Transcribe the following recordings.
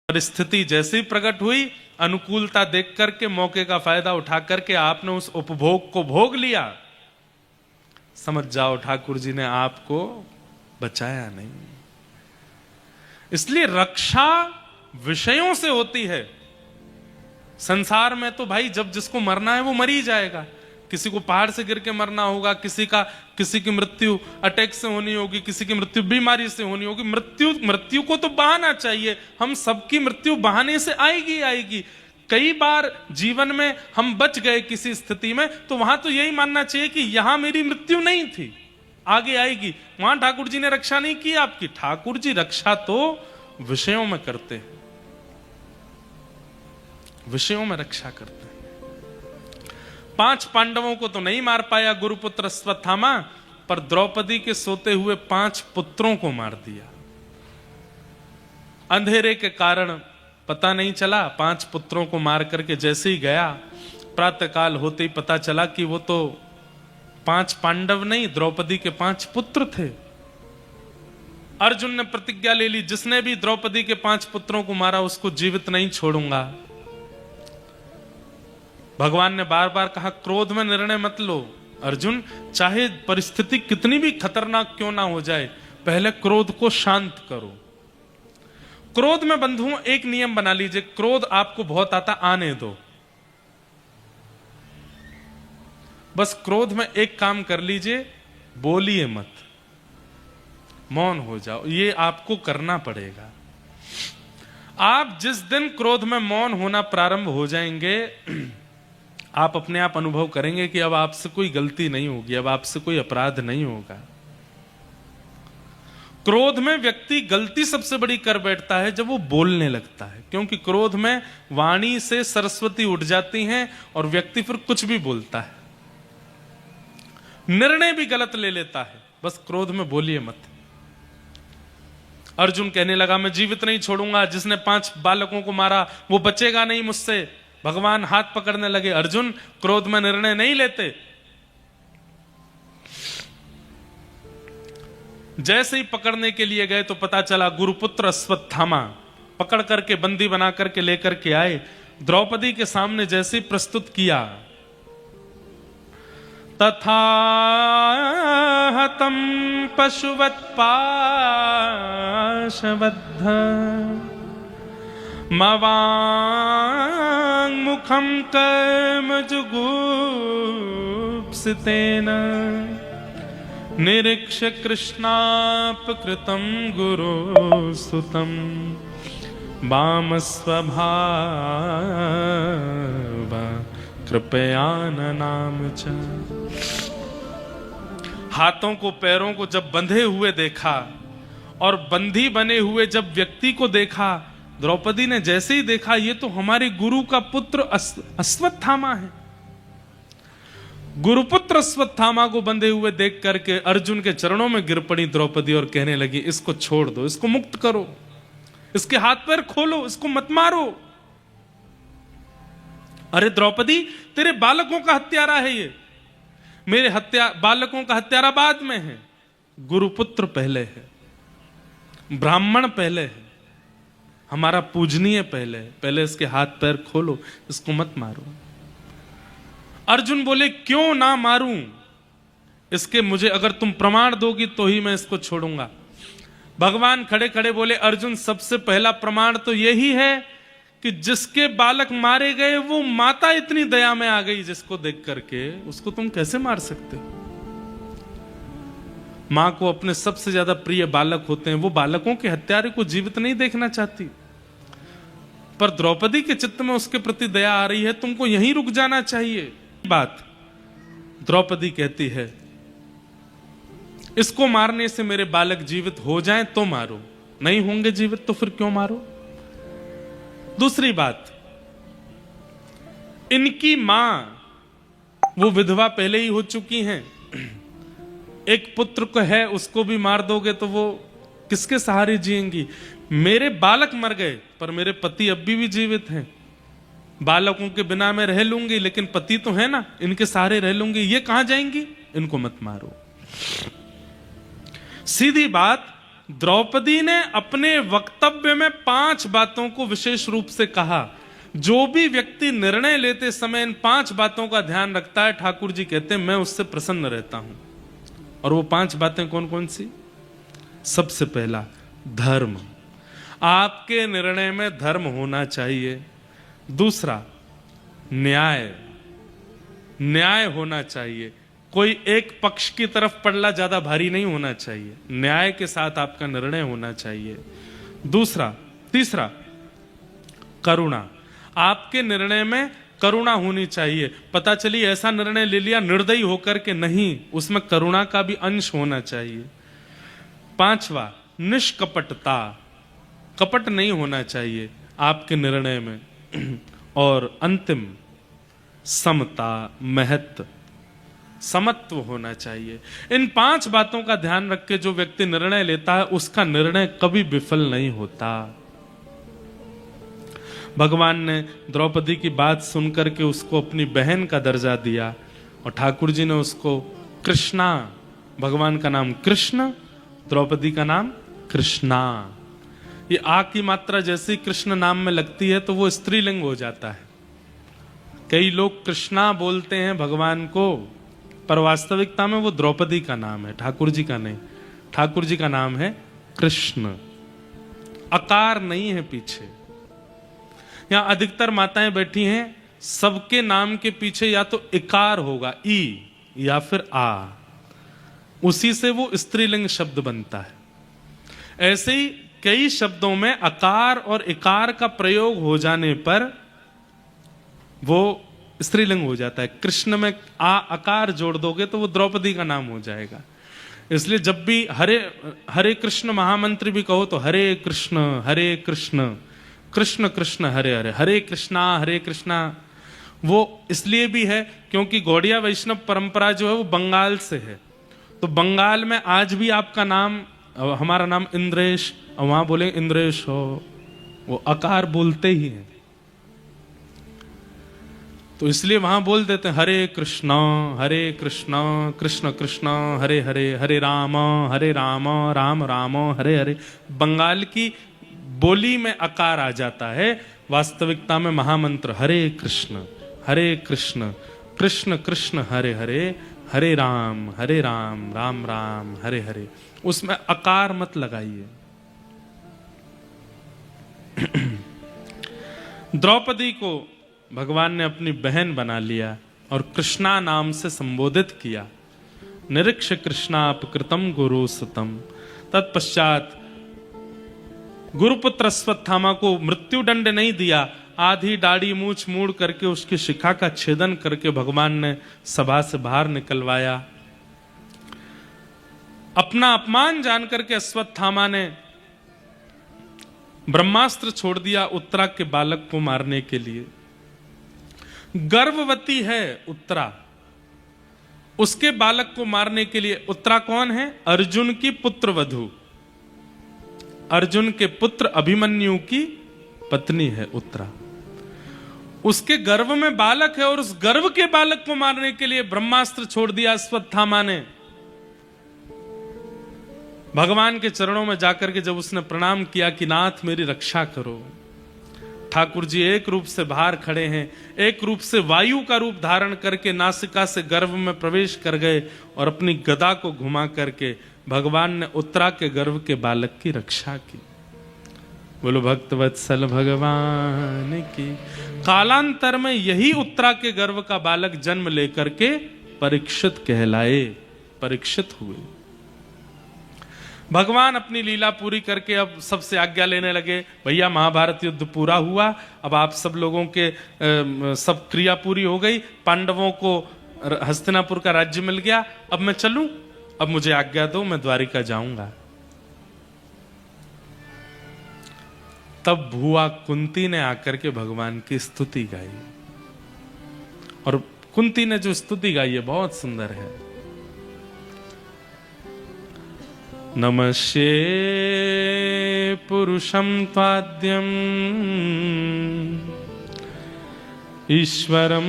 परिस्थिति जैसे ही प्रकट हुई, अनुकूलता देख करके, मौके का फायदा उठा करके आपने उस उपभोग को भोग लिया, समझ जाओ ठाकुर जी ने आपको बचाया नहीं। इसलिए रक्षा विषयों से होती है। संसार में तो भाई जब जिसको मरना है वो मर ही जाएगा। किसी को पहाड़ से गिर के मरना होगा, किसी की मृत्यु अटैक से होनी होगी, किसी की मृत्यु बीमारी से होनी होगी। मृत्यु को तो बहाना चाहिए। हम सबकी मृत्यु बहाने से आएगी। कई बार जीवन में हम बच गए किसी स्थिति में, तो वहां तो यही मानना चाहिए कि यहां मेरी मृत्यु नहीं थी, आगे आएगी। वहां ठाकुर जी ने रक्षा नहीं की आपकी। ठाकुर जी रक्षा तो विषयों में करते हैं, विषयों में रक्षा करते हैं। 5 पांडवों को तो नहीं मार पाया गुरुपुत्र अश्वत्थामा, पर द्रौपदी के सोते हुए 5 पुत्रों को मार दिया। अंधेरे के कारण पता नहीं चला। 5 पुत्रों को मार करके जैसे ही गया, प्रातःकाल होते ही पता चला कि वो तो 5 पांडव नहीं, द्रौपदी के 5 पुत्र थे। अर्जुन ने प्रतिज्ञा ले ली, जिसने भी द्रौपदी के 5 पुत्रों को मारा उसको जीवित नहीं छोड़ूंगा। भगवान ने बार बार कहा, क्रोध में निर्णय मत लो अर्जुन, चाहे परिस्थिति कितनी भी खतरनाक क्यों ना हो जाए, पहले क्रोध को शांत करो। क्रोध में बंधुओं एक नियम बना लीजिए, क्रोध आपको बहुत आता, आने दो। बस क्रोध में एक काम कर लीजिए, बोलिए मत, मौन हो जाओ। ये आपको करना पड़ेगा। आप जिस दिन क्रोध में मौन होना प्रारंभ हो जाएंगे, आप अपने आप अनुभव करेंगे कि अब आपसे कोई गलती नहीं होगी, अब आपसे कोई अपराध नहीं होगा। क्रोध में व्यक्ति गलती सबसे बड़ी कर बैठता है जब वो बोलने लगता है, क्योंकि क्रोध में वाणी से सरस्वती उठ जाती हैं और व्यक्ति फिर कुछ भी बोलता है, निर्णय भी गलत ले लेता है। बस क्रोध में बोलिए मत। अर्जुन कहने लगा, मैं जीवित नहीं छोड़ूंगा, जिसने 5 बालकों को मारा वो बचेगा नहीं मुझसे। भगवान हाथ पकड़ने लगे, अर्जुन क्रोध में निर्णय नहीं लेते। जैसे ही पकड़ने के लिए गए तो पता चला गुरुपुत्र अश्वत्थामा पकड़ करके बंदी बना करके लेकर के आए। द्रौपदी के सामने जैसे ही प्रस्तुत किया, तथा हतम पशुवत पाशबद्ध मवांग मुखम कर्म जुगुप्सितेन निरीक्ष्य कृष्णापकृतं गुरु सुतं वाम स्वभाव कृपया नाम च। हाथों को पैरों को जब बंधे हुए देखा और बंधी बने हुए जब व्यक्ति को देखा, द्रौपदी ने जैसे ही देखा, ये तो हमारे गुरु का पुत्र अश्वत्थामा है। गुरुपुत्र अश्वत्थामा को बंधे हुए देख करके अर्जुन के चरणों में गिर पड़ी द्रौपदी और कहने लगी, इसको छोड़ दो, इसको मुक्त करो, इसके हाथ पैर खोलो, इसको मत मारो। अरे द्रौपदी, तेरे बालकों का हत्यारा है ये, मेरे बालकों का हत्यारा बाद में है, गुरुपुत्र पहले है, ब्राह्मण पहले है, हमारा पूजनीय पहले है, पहले इसके हाथ पैर खोलो, इसको मत मारो। अर्जुन बोले, क्यों ना मारूं इसके, मुझे अगर तुम प्रमाण दोगी तो ही मैं इसको छोड़ूंगा। भगवान खड़े खड़े बोले, अर्जुन सबसे पहला प्रमाण तो यही है कि जिसके बालक मारे गए वो माता इतनी दया में आ गई जिसको देख करके, उसको तुम कैसे मार सकते हो? मां को अपने सबसे ज्यादा प्रिय बालक होते हैं, वो बालकों के हत्यारे को जीवित नहीं देखना चाहती, पर द्रौपदी के चित्त में उसके प्रति दया आ रही है, तुमको यहीं रुक जाना चाहिए। बात द्रौपदी कहती है, इसको मारने से मेरे बालक जीवित हो जाएं तो मारो, नहीं होंगे जीवित तो फिर क्यों मारो। दूसरी बात, इनकी मां वो विधवा पहले ही हो चुकी हैं, एक पुत्र को है उसको भी मार दोगे तो वो किसके सहारे जिएंगी। मेरे बालक मर गए पर मेरे पति अब भी जीवित हैं, बालकों के बिना मैं रह लूंगी, लेकिन पति तो है ना, इनके सहारे रह लूंगी, ये कहां जाएंगी, इनको मत मारो। सीधी बात, द्रौपदी ने अपने वक्तव्य में 5 बातों को विशेष रूप से कहा। जो भी व्यक्ति निर्णय लेते समय इन 5 बातों का ध्यान रखता है, ठाकुर जी कहते हैं मैं उससे प्रसन्न रहता हूं। और वो 5 बातें कौन कौन सी? सबसे पहला, धर्म। आपके निर्णय में धर्म होना चाहिए। दूसरा, न्याय। न्याय होना चाहिए। कोई एक पक्ष की तरफ पड़ला ज्यादा भारी नहीं होना चाहिए। न्याय के साथ आपका निर्णय होना चाहिए। तीसरा, करुणा। आपके निर्णय में करुणा होनी चाहिए। पता चली ऐसा निर्णय ले लिया निर्दयी होकर के, नहीं, उसमें करुणा का भी अंश होना चाहिए। 5वां, निष्कपटता। कपट नहीं होना चाहिए आपके निर्णय में। और अंतिम, समता, महत्व, समत्व होना चाहिए। इन 5 बातों का ध्यान रख के जो व्यक्ति निर्णय लेता है उसका निर्णय कभी विफल नहीं होता। भगवान ने द्रौपदी की बात सुनकर के उसको अपनी बहन का दर्जा दिया और ठाकुर जी ने उसको कृष्णा, भगवान का नाम कृष्ण, द्रौपदी का नाम कृष्णा। ये आ की मात्रा जैसी कृष्ण नाम में लगती है तो वो स्त्रीलिंग हो जाता है। कई लोग कृष्णा बोलते हैं भगवान को, पर वास्तविकता में वो द्रौपदी का नाम है, ठाकुर जी का नहीं। ठाकुर जी का नाम है कृष्ण। अकार नहीं है पीछे। यहां अधिकतर माताएं बैठी हैं, सबके नाम के पीछे या तो इकार होगा, ई, या फिर आ, उसी से वो स्त्रीलिंग शब्द बनता है। ऐसे ही कई शब्दों में अकार और इकार का प्रयोग हो जाने पर वो स्त्रीलिंग हो जाता है। कृष्ण में आ अकार जोड़ दोगे तो वो द्रौपदी का नाम हो जाएगा। इसलिए जब भी हरे हरे कृष्ण महामंत्र भी कहो तो हरे कृष्ण कृष्ण कृष्ण हरे हरे, हरे कृष्णा। वो इसलिए भी है क्योंकि गौड़िया वैष्णव परंपरा जो है वो बंगाल से है। तो बंगाल में आज भी आपका नाम, हमारा नाम इंद्रेश, वहां बोले इंद्रेश हो, वो अकार बोलते ही हैं। तो इसलिए वहां बोल देते हैं हरे कृष्ण कृष्ण कृष्ण हरे हरे, हरे राम राम राम हरे हरे। बंगाल की बोली में अकार आ जाता है, वास्तविकता में महामंत्र हरे कृष्ण कृष्ण कृष्ण हरे हरे, हरे राम राम राम हरे हरे। उसमें अकार मत लगाइए। द्रौपदी को भगवान ने अपनी बहन बना लिया और कृष्णा नाम से संबोधित किया। निरीक्ष कृष्णापकृतम गुरुसतम। तत्पश्चात गुरुपुत्र अश्वत्थामा को मृत्यु दंड नहीं दिया, आधी दाढ़ी मूछ मूड़ करके उसकी शिखा का छेदन करके भगवान ने सभा से बाहर निकलवाया। अपना अपमान जान करके अश्वत्थामा ने ब्रह्मास्त्र छोड़ दिया उत्तरा के बालक को मारने के लिए। गर्भवती है उत्तरा, उसके बालक को मारने के लिए। उत्तरा कौन है? अर्जुन की पुत्र वधू, अर्जुन के पुत्र अभिमन्यु की पत्नी है उत्तरा। उसके गर्भ में बालक है और उस गर्भ के बालक को मारने के लिए ब्रह्मास्त्र छोड़ दिया अश्वत्थामा ने। भगवान के चरणों में जाकर के जब उसने प्रणाम किया कि नाथ मेरी रक्षा करो, ठाकुर जी एक रूप से बाहर खड़े हैं, एक रूप से वायु का रूप धारण करके नासिका से गर्भ में प्रवेश कर गए और अपनी गदा को घुमा करके भगवान ने उत्तरा के गर्भ के बालक की रक्षा की। बोलो भक्तवत्सल भगवान की। कालांतर में यही उत्तरा के गर्भ का बालक जन्म लेकर के परीक्षित कहलाए, परीक्षित हुए। भगवान अपनी लीला पूरी करके अब सबसे आज्ञा लेने लगे, भैया महाभारत युद्ध पूरा हुआ, अब आप सब लोगों के सब क्रिया पूरी हो गई, पांडवों को हस्तिनापुर का राज्य मिल गया, अब मैं चलूं, अब मुझे आज्ञा दो, मैं द्वारिका जाऊंगा। तब भुआ कुंती ने आकर के भगवान की स्तुति गाई, और कुंती ने जो स्तुति गाई है बहुत सुंदर है। नमस्ये पुरुषं त्वाद्यं ईश्वरं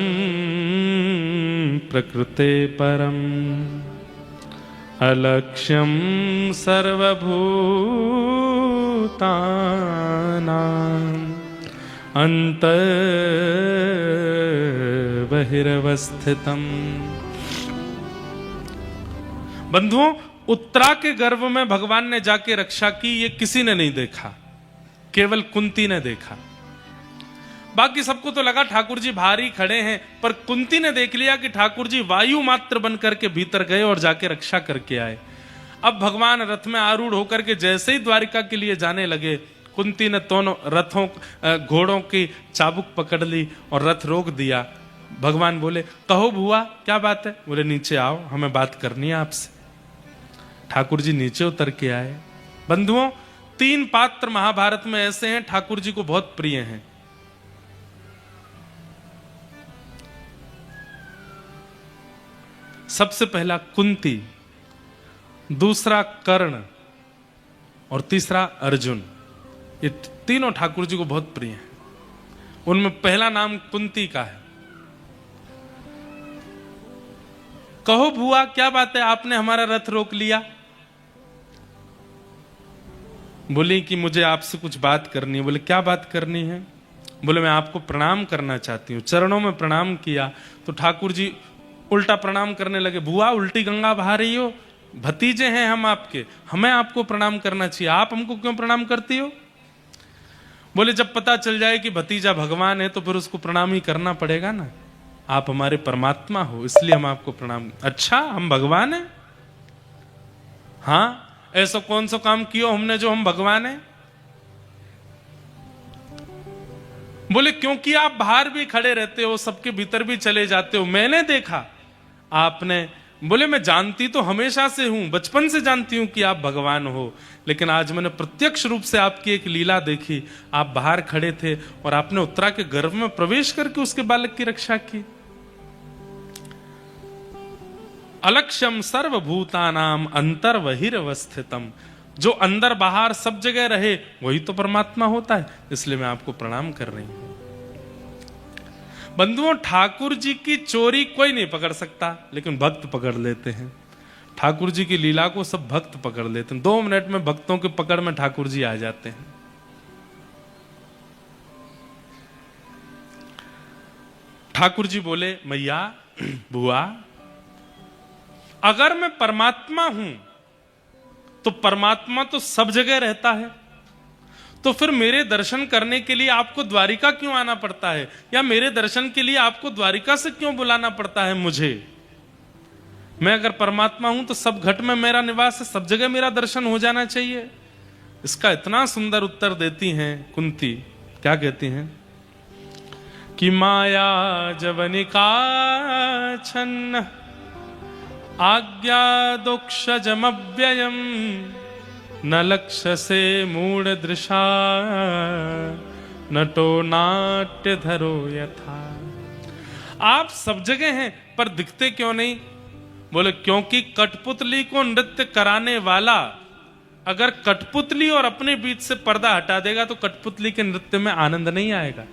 प्रकृते परं अलक्ष्यम सर्वभूतानां अंतर्बहिरवस्थितम्। बंधुओं, उत्तरा के गर्भ में भगवान ने जाके रक्षा की, ये किसी ने नहीं देखा, केवल कुंती ने देखा। बाकी सबको तो लगा ठाकुर जी भारी खड़े हैं, पर कुंती ने देख लिया कि ठाकुर जी वायु मात्र बन करके भीतर गए और जाके रक्षा करके आए। अब भगवान रथ में आरूढ़ होकर के जैसे ही द्वारिका के लिए जाने लगे, कुंती ने दोनों रथों घोड़ों की चाबुक पकड़ ली और रथ रोक दिया। भगवान बोले, कहो भुआ क्या बात है? बोले, नीचे आओ, हमें बात करनी है आपसे। ठाकुर जी नीचे उतर के आए। बंधुओं, 3 पात्र महाभारत में ऐसे हैं ठाकुर जी को बहुत प्रिय हैं। सबसे पहला कुंती, दूसरा कर्ण और तीसरा अर्जुन। ये तीनों ठाकुर जी को बहुत प्रिय हैं। उनमें पहला नाम कुंती का है। कहो भुआ क्या बात है, आपने हमारा रथ रोक लिया? बोली कि मुझे आपसे कुछ बात करनी है। बोले, क्या बात करनी है? बोले, मैं आपको प्रणाम करना चाहती हूँ। चरणों में प्रणाम किया तो ठाकुर जी उल्टा प्रणाम करने लगे। भुआ, उल्टी गंगा बहा रही हो? भतीजे हैं हम आपके, हमें आपको प्रणाम करना चाहिए, आप हमको क्यों प्रणाम करती हो? बोले, जब पता चल जाए कि भतीजा भगवान है तो फिर उसको प्रणाम ही करना पड़ेगा ना। आप हमारे परमात्मा हो, इसलिए हम आपको प्रणाम। अच्छा, हम भगवान हैं? हाँ, ऐसा कौन सा काम किया हमने जो हम भगवान हैं? बोले, क्योंकि आप बाहर भी खड़े रहते हो, सबके भीतर भी चले जाते हो, मैंने देखा आपने। बोले, मैं जानती तो हमेशा से हूं, बचपन से जानती हूं कि आप भगवान हो, लेकिन आज मैंने प्रत्यक्ष रूप से आपकी एक लीला देखी। आप बाहर खड़े थे और आपने उत्तरा के गर्भ में प्रवेश करके उसके बालक की रक्षा की। अलक्ष्यम सर्वभूतानाम अंतर्बहिरवस्थितम। जो अंदर बाहर सब जगह रहे वही तो परमात्मा होता है, इसलिए मैं आपको प्रणाम कर रही हूं। बंधुओं, ठाकुर जी की चोरी कोई नहीं पकड़ सकता, लेकिन भक्त पकड़ लेते हैं। ठाकुर जी की लीला को सब भक्त पकड़ लेते हैं। 2 मिनट में भक्तों के पकड़ में ठाकुर जी आ जाते हैं। ठाकुर जी बोले, मैया बुआ, अगर मैं परमात्मा हूं तो परमात्मा तो सब जगह रहता है, तो फिर मेरे दर्शन करने के लिए आपको द्वारिका क्यों आना पड़ता है? या मेरे दर्शन के लिए आपको द्वारिका से क्यों बुलाना पड़ता है मुझे? मैं अगर परमात्मा हूं तो सब घट में मेरा निवास है, सब जगह मेरा दर्शन हो जाना चाहिए। इसका इतना सुंदर उत्तर देती हैं कुंती। क्या कहती हैं कि माया जवनिका छन्न आज्ञा दोक्षजमव्ययम् न लक्ष्य से मूढ़ दृशा नटो नाट्य धरो यथा। आप सब जगह हैं पर दिखते क्यों नहीं? बोले, क्योंकि कठपुतली को नृत्य कराने वाला अगर कठपुतली और अपने बीच से पर्दा हटा देगा तो कठपुतली के नृत्य में आनंद नहीं आएगा।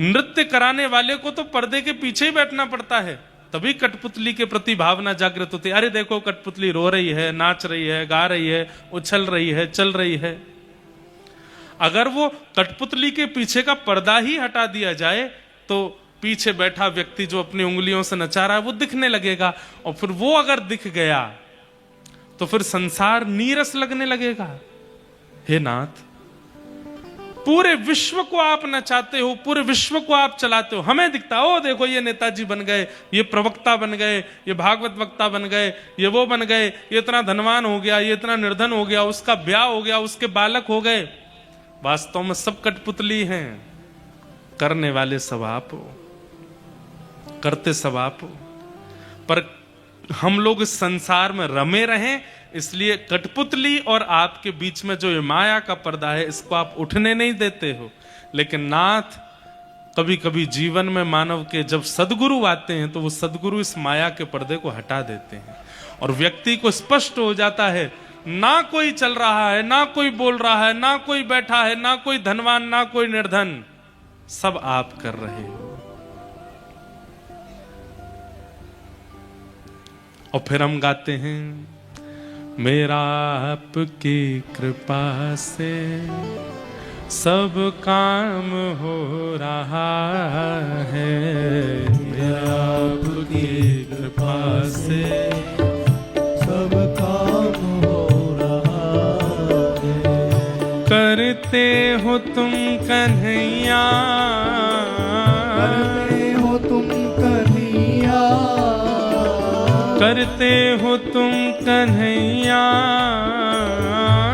नृत्य कराने वाले को तो पर्दे के पीछे ही बैठना पड़ता है, तभी कठपुतली के प्रति भावना जागृत होती है। अरे देखो, कठपुतली रो रही है, नाच रही है, गा रही है, उछल रही है, चल रही है। अगर वो कठपुतली के पीछे का पर्दा ही हटा दिया जाए तो पीछे बैठा व्यक्ति जो अपनी उंगलियों से नचा रहा है वो दिखने लगेगा, और फिर वो अगर दिख गया तो फिर संसार नीरस लगने लगेगा। हे नाथ, पूरे विश्व को आप नचाते हो, पूरे विश्व को आप चलाते हो, हमें दिखता हो देखो ये नेताजी बन गए, ये प्रवक्ता बन गए, ये भागवत वक्ता बन गए, ये वो बन गए, ये इतना धनवान हो गया, ये इतना निर्धन हो गया, उसका ब्याह हो गया, उसके बालक हो गए। वास्तव में सब कठपुतली हैं, करने वाले सब आप हो, करते सब आप हो। पर हम लोग इस संसार में रमे रहें, इसलिए कठपुतली और आपके बीच में जो ये माया का पर्दा है इसको आप उठने नहीं देते हो। लेकिन नाथ, कभी कभी जीवन में मानव के जब सदगुरु आते हैं तो वो सदगुरु इस माया के पर्दे को हटा देते हैं और व्यक्ति को स्पष्ट हो जाता है, ना कोई चल रहा है, ना कोई बोल रहा है, ना कोई बैठा है, ना कोई धनवान, ना कोई निर्धन, सब आप कर रहे हो। और फिर हम गाते हैं, मेरा आपकी कृपा से सब काम हो रहा है, मेरा आपकी कृपा से सब काम हो रहा है। करते हो तुम कन्हैया, करते हो तुम कन्हैया, करते हो तुम कन्हैया,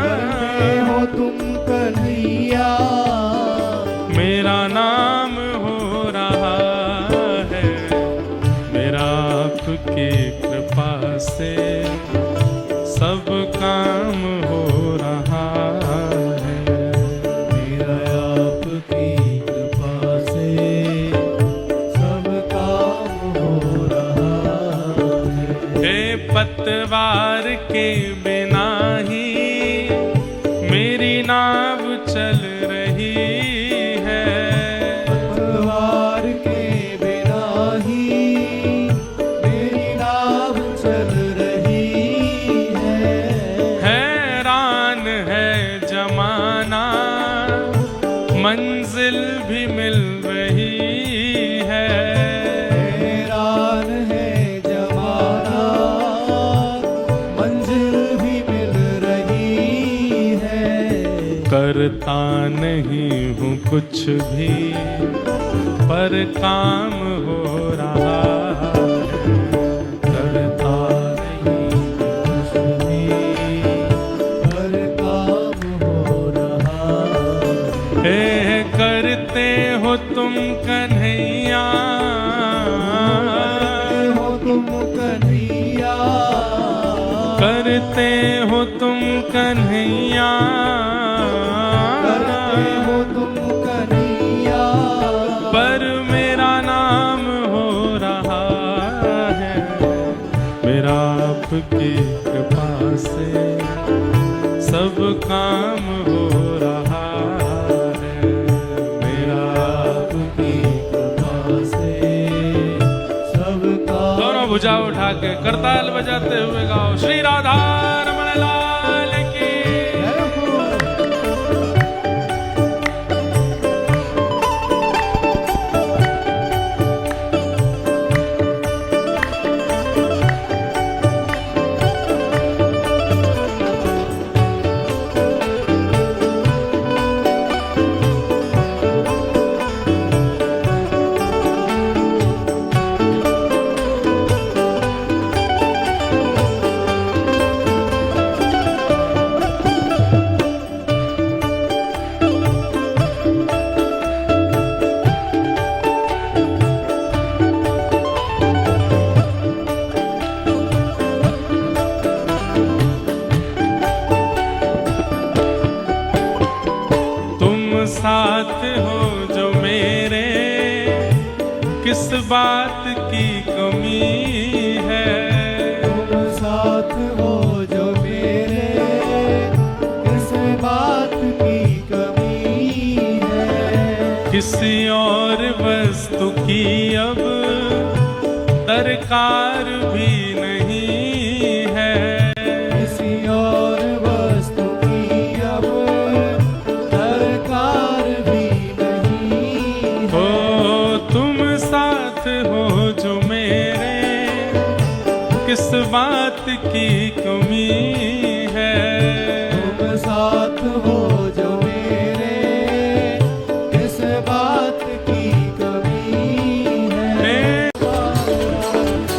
करते हो तुम कन्हैया, मेरा नाम हो रहा है, मेरा आपकी कृपा से सब काम हो रहा है, मेरा आपकी कृपा से सब काम हो रहा है। हे पतवार के बिना ही मेरी नाव चल रही है, पतवार के बिना ही मेरी नाव चल रही है। हैरान है जमाना मंजिल भी मिल रही है, हैरान है जमाना मंजिल भी मिल रही है। करता नहीं हूँ कुछ भी पर काम हो रहा है, करता नहीं कुछ भी पर काम हो रहा है। हे करते हो तुम कन्हैया, करते हो तुम कन्हैया, करते हो तुम कन्हैया, करते हो तुम कन्हैया, पर मेरा नाम हो रहा है, मेरा आपकी कृपा से सब काम हो रहा है, मेरा आपकी कृपा से सब काम। दोनों भुजा उठा के करताल बजाते हुए गाओ, श्री राधा रमण लाल की। साथ हो जो मेरे, किस बात की कमी है, तुम साथ हो जो मेरे, किस बात की कमी है। किसी और वस्तु की अब दरकार भी नहीं है, किसी और वस्तु की अब दरकार भी नहीं हो है। तुम साथ हो जो मेरे, किस बात की कमी है, तुम साथ हो जो मेरे, किस बात की कमी है।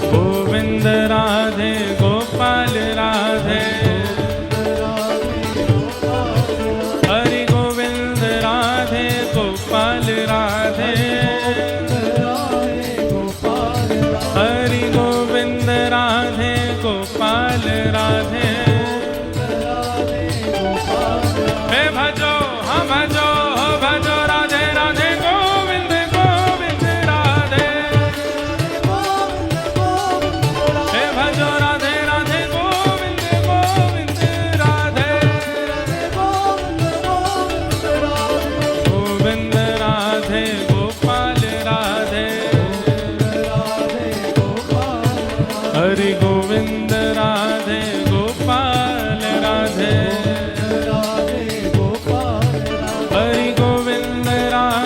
गोविंद राधे गोपाल राधे, हरि गोविंद राधे गोपाल राधे, हरि गोविंद राधे गोपाल राधे।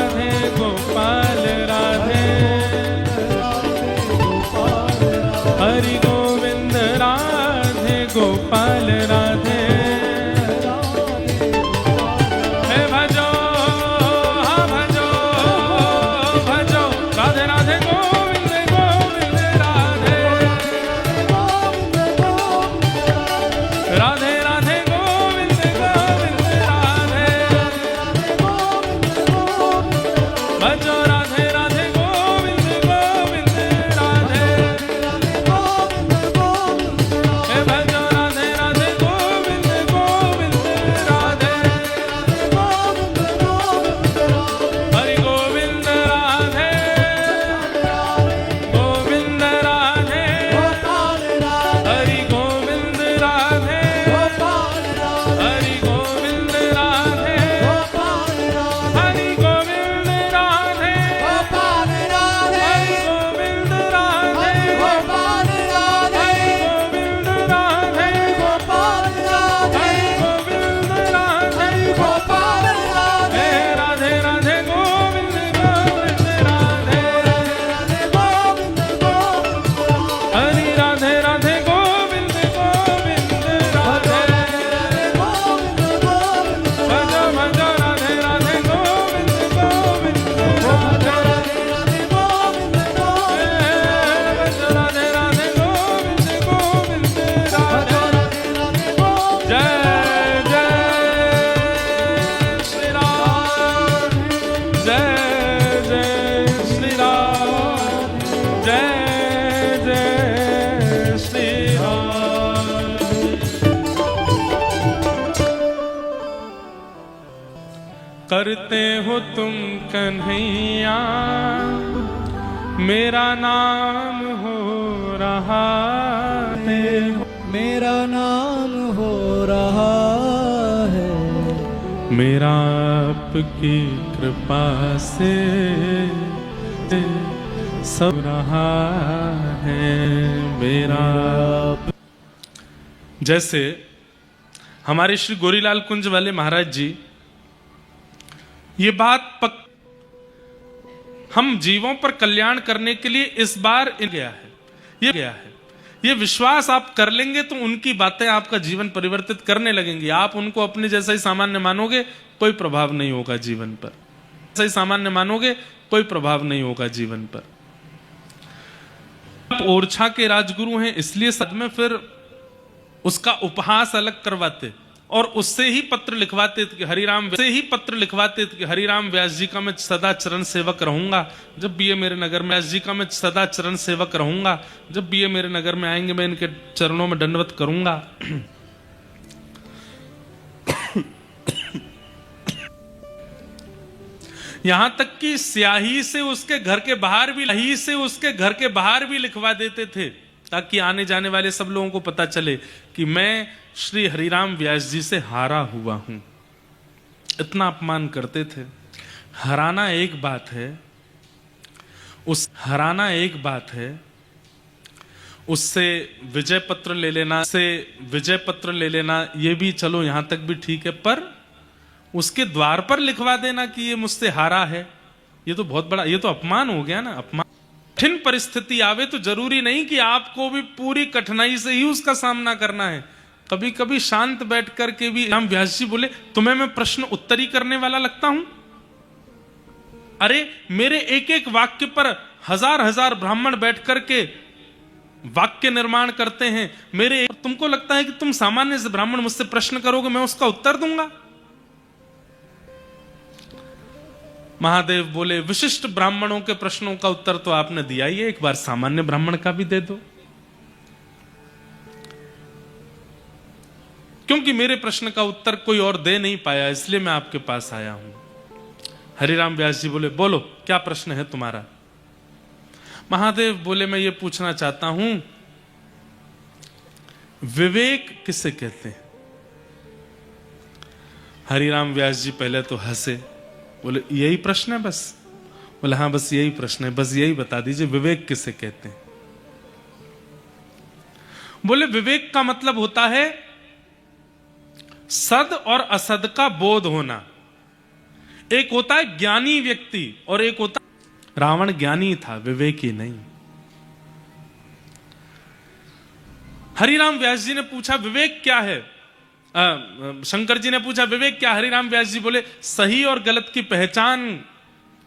राधे गोपाल राधे हरि गोविंद राधे गोपाल राधे हे भजो हाँ भजो भजो राधे राधे गोविंद गोविंद राधे राधे राधे गोविंद गोविंद राधे भजो राधे राधे गोविंद गोविंद राधे हे भजो राधे राधे गोविंद गोविंद राधे हरि गोविंद राधे गोविंद राधे हरि गोविंद राधे हरि गोविंद राधे हरि गोविंद राधे हरि गोविंद राधे हरि गोविंद राधे हरि गोविंद राधे हे राधे राधे गोविंद गोविंद राधे हरि राधे राधे गोविंद गोविंद राधे भजो भजो राधे राधे गोविंद गोविंद राधे भजो राधे राधे गोविंद गोविंद राधे जय जय श्री राम जय जय श्री राम जय जय श्री राम करते हो तुम कन्हैया मेरा नाम हो रहा है मेरा नाम हो रहा है मेरा आपकी कृपा से सब रहा है मेरा। जैसे हमारे श्री गोरीलाल कुंज वाले महाराज जी ये बात हम जीवों पर कल्याण करने के लिए इस बार गया है ये विश्वास आप कर लेंगे तो उनकी बातें आपका जीवन परिवर्तित करने लगेंगी। आप उनको अपने जैसा ही सामान्य मानोगे कोई प्रभाव नहीं होगा जीवन पर, जैसा ही सामान्य मानोगे कोई प्रभाव नहीं होगा जीवन पर। आप ओरछा के राजगुरु हैं इसलिए सद में फिर उसका उपहास अलग करवाते और उससे ही पत्र लिखवाते कि हरिराम व्यास जी का मैं सदा चरण सेवक रहूंगा। जब भी ये मेरे नगर में व्यास जी का मैं सदा चरण सेवक रहूंगा, जब भी ये मेरे नगर में आएंगे मैं इनके चरणों में दंडवत करूंगा। यहां तक कि स्याही से उसके घर के बाहर भी लिखवा देते थे ताकि आने जाने वाले सब लोगों को पता चले कि मैं श्री हरिराम व्यास जी से हारा हुआ हूं। इतना अपमान करते थे। हराना एक बात है, उससे विजय पत्र ले लेना ये भी चलो यहां तक भी ठीक है, पर उसके द्वार पर लिखवा देना कि ये मुझसे हारा है, ये तो बहुत बड़ा, ये तो अपमान हो गया ना। अपमान। कठिन परिस्थिति आवे तो जरूरी नहीं कि आपको भी पूरी कठिनाई से ही उसका सामना करना है। कभी कभी शांत बैठ करके भी राम व्यास जी बोले तुम्हें मैं प्रश्न उत्तरी करने वाला लगता हूं? अरे मेरे एक एक वाक्य पर हजार हजार ब्राह्मण बैठ करके वाक्य निर्माण करते हैं। तुमको लगता है कि तुम सामान्य से ब्राह्मण मुझसे प्रश्न करोगे मैं उसका उत्तर दूंगा? महादेव बोले विशिष्ट ब्राह्मणों के प्रश्नों का उत्तर तो आपने दिया ही है, एक बार सामान्य ब्राह्मण का भी दे दो, क्योंकि मेरे प्रश्न का उत्तर कोई और दे नहीं पाया इसलिए मैं आपके पास आया हूं। हरिराम व्यास जी बोले बोलो क्या प्रश्न है तुम्हारा? महादेव बोले मैं ये पूछना चाहता हूं विवेक किसे कहते हैं? हरिराम व्यास जी पहले तो हंसे, बोले यही प्रश्न है बस? बोले हाँ बस यही प्रश्न है, बस यही बता दीजिए विवेक किसे कहते हैं? बोले विवेक का मतलब होता है सद और असद का बोध होना। एक होता है ज्ञानी व्यक्ति और एक होता, रावण ज्ञानी था, विवेकी नहीं। हरिराम व्यास जी ने पूछा विवेक क्या है? शंकर जी ने पूछा विवेक क्या? हरिराम व्यास जी बोले सही और गलत की पहचान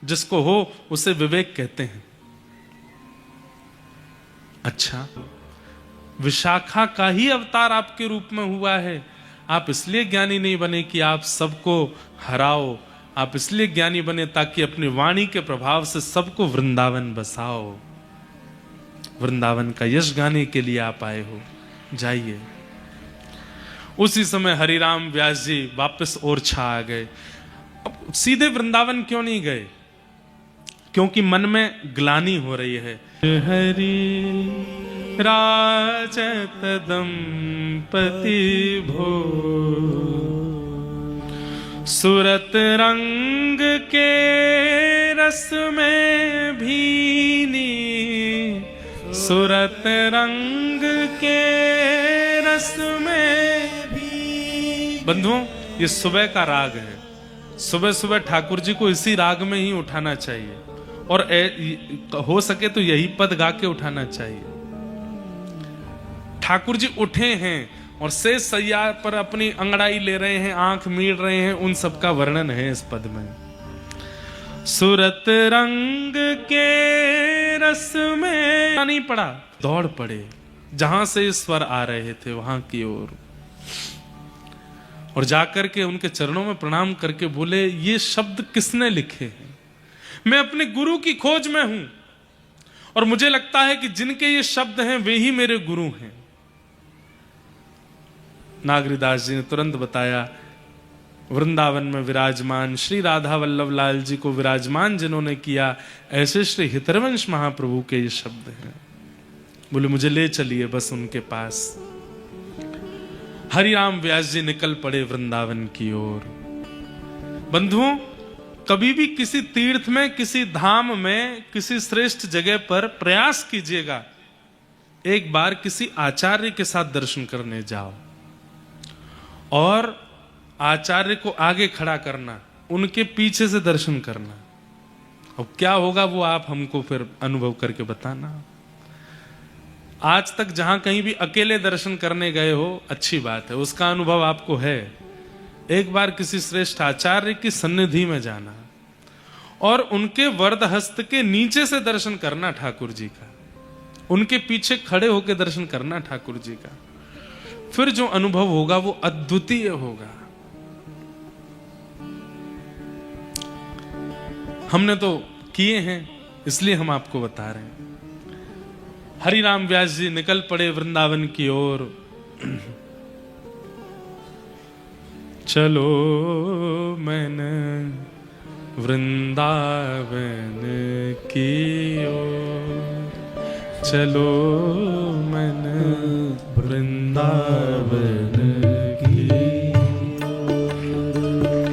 जिसको हो उसे विवेक कहते हैं। अच्छा, विशाखा का ही अवतार आपके रूप में हुआ है, आप इसलिए ज्ञानी नहीं बने कि आप सबको हराओ, आप इसलिए ज्ञानी बने ताकि अपनी वाणी के प्रभाव से सबको वृंदावन बसाओ। वृंदावन का यश गाने के लिए आप आए हो, जाइए। उसी समय हरिराम व्यास जी वापस ओरछा आ गए। अब सीधे वृंदावन क्यों नहीं गए? क्योंकि मन में ग्लानि हो रही है। हरि राजत दंपति भो, सुरत रंग के रस में भीनी, सुरत रंग के रस में भी। बंधुओं, ये सुबह का राग है। सुबह सुबह ठाकुर जी को इसी राग में ही उठाना चाहिए और हो सके तो यही पद गा के उठाना चाहिए। ठाकुर जी उठे हैं और से सैया पर अपनी अंगड़ाई ले रहे हैं, आंख मीड़ रहे हैं, उन सब का वर्णन है इस पद में। सुरत रंग के रस में नहीं पड़ा, दौड़ पड़े जहां से स्वर आ रहे थे वहां की ओर, और जाकर के उनके चरणों में प्रणाम करके बोले ये शब्द किसने लिखे हैं? मैं अपने गुरु की खोज में हूं और मुझे लगता है कि जिनके ये शब्द हैं वे ही मेरे गुरु हैं। नागरीदास जी ने तुरंत बताया, वृंदावन में विराजमान श्री राधा वल्लभ लाल जी को विराजमान जिन्होंने किया, ऐसे श्री हितरवंश महाप्रभु के ये शब्द हैं। बोले मुझे ले चलिए बस उनके पास। हरिराम व्यास जी निकल पड़े वृंदावन की ओर। बंधुओं, कभी भी किसी तीर्थ में, किसी धाम में, किसी श्रेष्ठ जगह पर प्रयास कीजिएगा, एक बार किसी आचार्य के साथ दर्शन करने जाओ और आचार्य को आगे खड़ा करना, उनके पीछे से दर्शन करना। अब क्या होगा वो आप हमको फिर अनुभव करके बताना। आज तक जहां कहीं भी अकेले दर्शन करने गए हो, अच्छी बात है, उसका अनुभव आपको है। एक बार किसी श्रेष्ठ आचार्य की सन्निधि में जाना और उनके वरद हस्त के नीचे से दर्शन करना ठाकुर जी का, उनके पीछे खड़े होकर दर्शन करना ठाकुर जी का, फिर जो अनुभव होगा वो अद्वितीय होगा। हमने तो किए हैं इसलिए हम आपको बता रहे हैं। हरिराम व्यास जी निकल पड़े वृंदावन की ओर। चलो मैंने वृंदावन की ओर, चलो मैंने वृंदावन की ओर,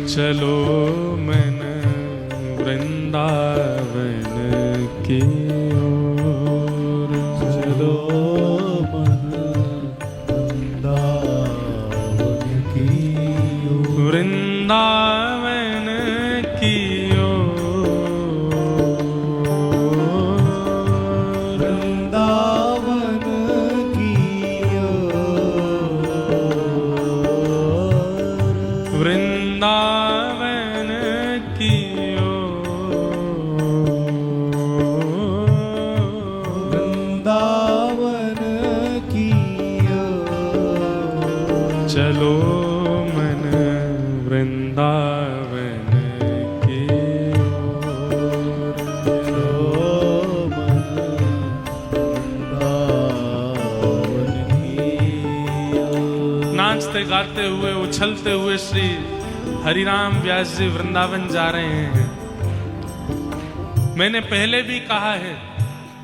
चलो मैंने वृंदावन की ओर, चलो वृंदावन की ओर, वृंदावन की ओर, वृंदावन की ओर, वृंदावन की ओर, चलो मन वृंदावन की ओर, चलो मन वृंदावन की ओर। नाचते गाते हुए, उछलते हुए श्री हरिराम व्यास जी वृंदावन जा रहे हैं। मैंने पहले भी कहा है,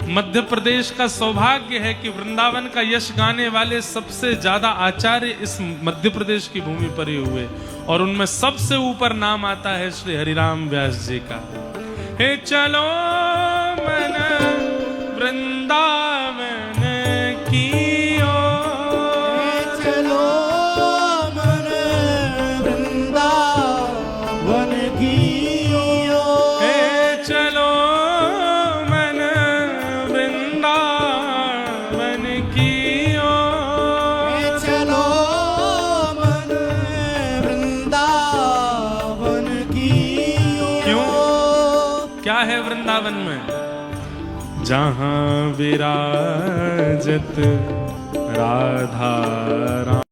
मध्य प्रदेश का सौभाग्य है कि वृंदावन का यश गाने वाले सबसे ज्यादा आचार्य इस मध्य प्रदेश की भूमि पर ही हुए, और उनमें सबसे ऊपर नाम आता है श्री हरिराम व्यास जी का। हे चलो मन वृंदावन की ओर, चलो मन वृंदावन की की ओर। चलो मन वृंदावन की ओर। क्यों? क्या है वृंदावन में? जहां विराजत राधा राम।